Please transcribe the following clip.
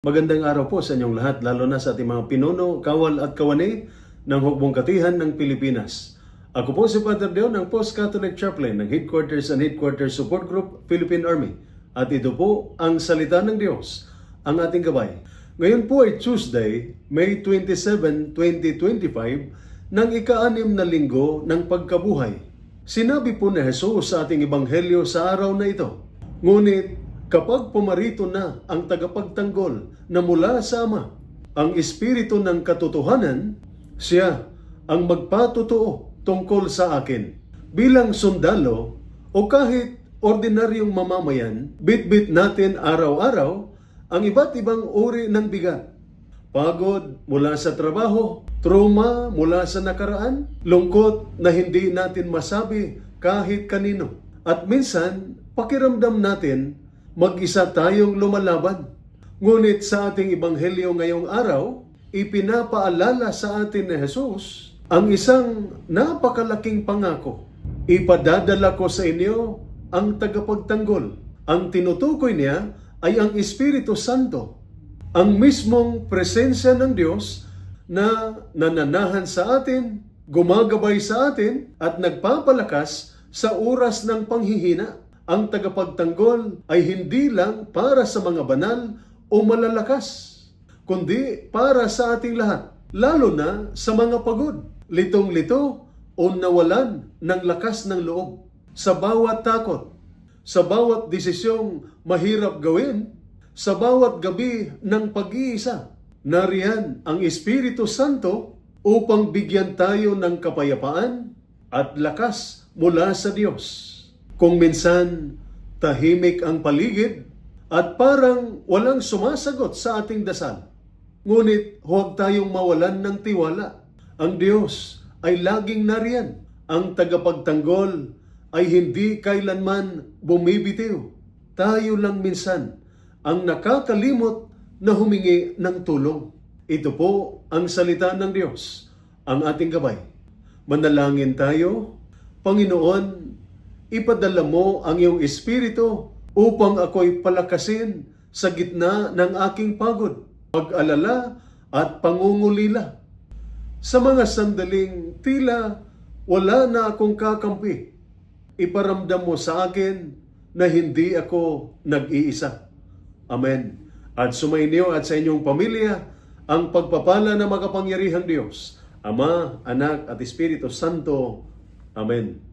Magandang araw po sa inyong lahat, lalo na sa ating mga pinuno, kawal at kawani ng Hukbong Katihan ng Pilipinas. Ako po si Father Deon, ang Post-Catholic Chaplain ng Headquarters and Headquarters Support Group, Philippine Army. At ito po ang Salita ng Diyos, ang ating gabay. Ngayon po ay Tuesday, May 27, 2025, ng ika-6 na linggo ng pagkabuhay. Sinabi po ni Jesus sa ating ebanghelyo sa araw na ito, ngunit kapag pumarito na ang tagapagtanggol na mula sa Ama, ang Espiritu ng katotohanan, siya ang magpatotoo tungkol sa akin. Bilang sundalo o kahit ordinaryong mamamayan, bitbit natin araw-araw ang iba't ibang uri ng bigat. Pagod mula sa trabaho, trauma mula sa nakaraan, lungkot na hindi natin masabi kahit kanino. At minsan, pakiramdam natin, mag-isa tayong lumalaban. Ngunit sa ating ebanghelyo ngayong araw, ipinapaalala sa atin ni Jesus ang isang napakalaking pangako. Ipadadala ko sa inyo ang tagapagtanggol. Ang tinutukoy niya ay ang Espiritu Santo, ang mismong presensya ng Diyos na nananahan sa atin, gumagabay sa atin at nagpapalakas sa oras ng panghihina. Ang tagapagtanggol ay hindi lang para sa mga banal o malalakas, kundi para sa ating lahat, lalo na sa mga pagod, litong-lito o nawalan ng lakas ng loob. Sa bawat takot, sa bawat desisyong mahirap gawin, sa bawat gabi ng pag-iisa, nariyan ang Espiritu Santo upang bigyan tayo ng kapayapaan at lakas mula sa Diyos. Kung minsan tahimik ang paligid at parang walang sumasagot sa ating dasal, ngunit huwag tayong mawalan ng tiwala. Ang Diyos ay laging nariyan. Ang tagapagtanggol ay hindi kailanman bumibitiw. Tayo lang minsan ang nakakalimot na humingi ng tulong. Ito po ang salita ng Diyos, ang ating gabay. Manalangin tayo. Panginoon, ipadala mo ang iyong Espiritu upang ako'y palakasin sa gitna ng aking pagod, pag-alala at pangungulila. Sa mga sandaling tila wala na akong kakampi, iparamdam mo sa akin na hindi ako nag-iisa. Amen. At sumainyo at sa inyong pamilya ang pagpapala ng makapangyarihang Diyos, Ama, Anak at Espiritu Santo. Amen.